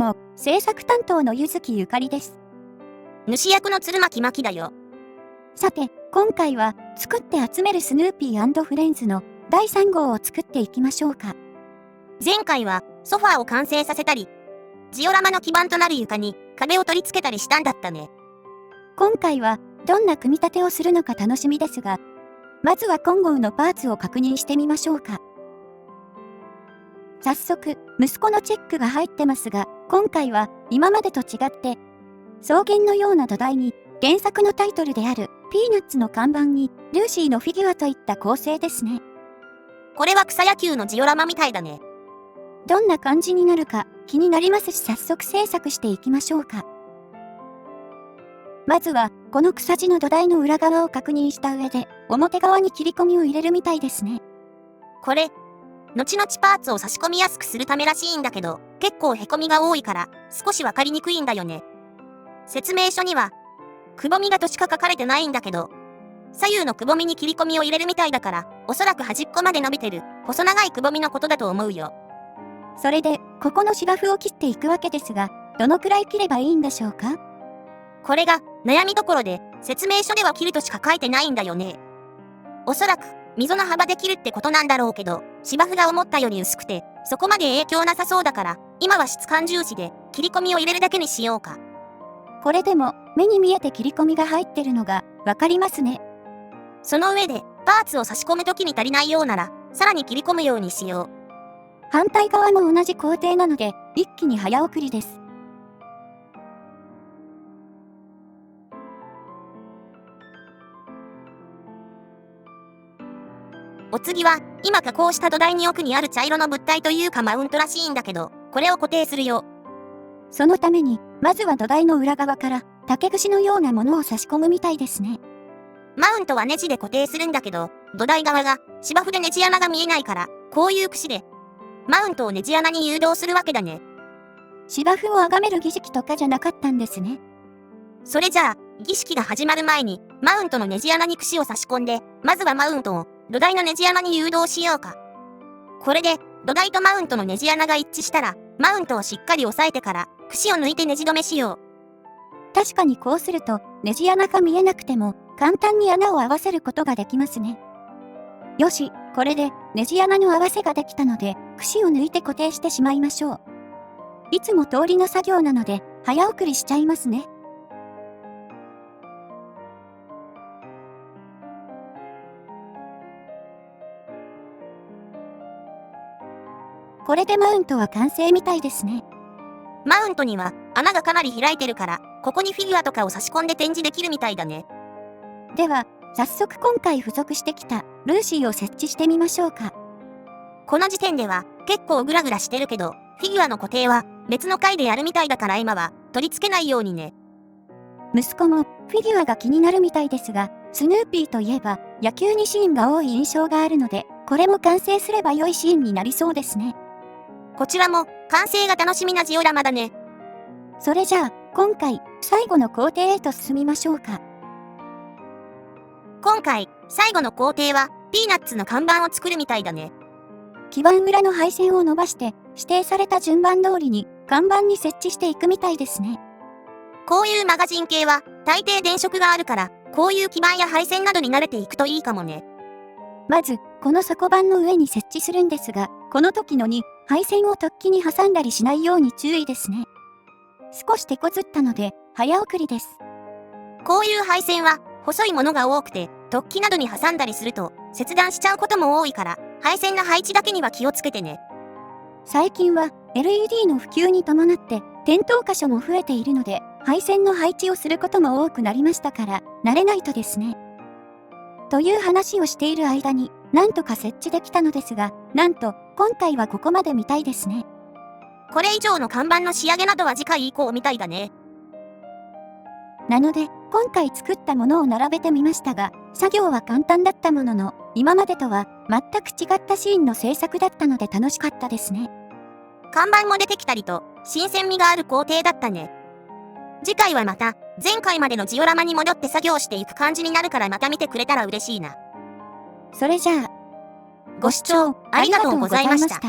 も制作担当の柚月ゆかりです。主役の鶴巻真希だよ。さて、今回は作って集めるスヌーピー&フレンズの第3号を作っていきましょうか。前回はソファーを完成させたり、ジオラマの基盤となる床に壁を取り付けたりしたんだったね。今回はどんな組み立てをするのか楽しみですが、まずは今号のパーツを確認してみましょうか。早速、息子のチェックが入ってますが、今回は今までと違って、草原のような土台に原作のタイトルであるピーナッツの看板にルーシーのフィギュアといった構成ですね。これは草野球のジオラマみたいだね。どんな感じになるか気になりますし、早速制作していきましょうか。まずはこの草地の土台の裏側を確認した上で表側に切り込みを入れるみたいですね。これ、後々パーツを差し込みやすくするためらしいんだけど、結構へこみが多いから少しわかりにくいんだよね。説明書には、くぼみがとしか書かれてないんだけど、左右のくぼみに切り込みを入れるみたいだから、おそらく端っこまで伸びてる細長いくぼみのことだと思うよ。それで、ここの芝生を切っていくわけですが、どのくらい切ればいいんでしょうか？これが悩みどころで、説明書では切るとしか書いてないんだよね。おそらく、溝の幅で切るってことなんだろうけど、芝生が思ったより薄くて、そこまで影響なさそうだから、今は質感重視で、切り込みを入れるだけにしようか。これでも、目に見えて切り込みが入ってるのが、わかりますね。その上で、パーツを差し込むときに足りないようなら、さらに切り込むようにしよう。反対側も同じ工程なので、一気に早送りです。お次は、今加工した土台に奥にある茶色の物体というかマウントらしいんだけど、これを固定するよ。そのために、まずは土台の裏側から、竹串のようなものを差し込むみたいですね。マウントはネジで固定するんだけど、土台側が芝生でネジ穴が見えないから、こういう串で、マウントをネジ穴に誘導するわけだね。芝生を崇める儀式とかじゃなかったんですね。それじゃあ、儀式が始まる前に、マウントのネジ穴に串を差し込んで、まずはマウントを土台のネジ穴に誘導しようか。これで、土台とマウントのネジ穴が一致したら、マウントをしっかり押さえてから、串を抜いてネジ止めしよう。確かにこうすると、ネジ穴が見えなくても、簡単に穴を合わせることができますね。よし、これで、ネジ穴の合わせができたので、串を抜いて固定してしまいましょう。いつも通りの作業なので、早送りしちゃいますね。これでマウントは完成みたいですね。マウントには穴がかなり開いてるから、ここにフィギュアとかを差し込んで展示できるみたいだね。では、早速今回付属してきたルーシーを設置してみましょうか。この時点では結構グラグラしてるけど、フィギュアの固定は別の回でやるみたいだから今は取り付けないようにね。息子もフィギュアが気になるみたいですが、スヌーピーといえば野球にシーンが多い印象があるので、これも完成すれば良いシーンになりそうですね。こちらも完成が楽しみなジオラマだね。それじゃあ、今回最後の工程へと進みましょうか。今回最後の工程はピーナッツの看板を作るみたいだね。基板裏の配線を伸ばして指定された順番通りに看板に設置していくみたいですね。こういうマガジン系は大抵電飾があるから、こういう基板や配線などに慣れていくといいかもね。まず、この底板の上に設置するんですが、この時のに配線を突起に挟んだりしないように注意ですね。少し手こずったので、早送りです。こういう配線は細いものが多くて、突起などに挟んだりすると切断しちゃうことも多いから、配線の配置だけには気をつけてね。最近は LED の普及に伴って点灯箇所も増えているので、配線の配置をすることも多くなりましたから、慣れないとですね。という話をしている間に、なんとか設置できたのですが、なんと今回はここまでみたいですね。これ以上の看板の仕上げなどは次回以降みたいだね。なので、今回作ったものを並べてみましたが、作業は簡単だったものの、今までとは全く違ったシーンの制作だったので楽しかったですね。看板も出てきたりと、新鮮味がある工程だったね。次回はまた、前回までのジオラマに戻って作業していく感じになるからまた見てくれたら嬉しいな。それじゃあ、ご視聴ありがとうございました。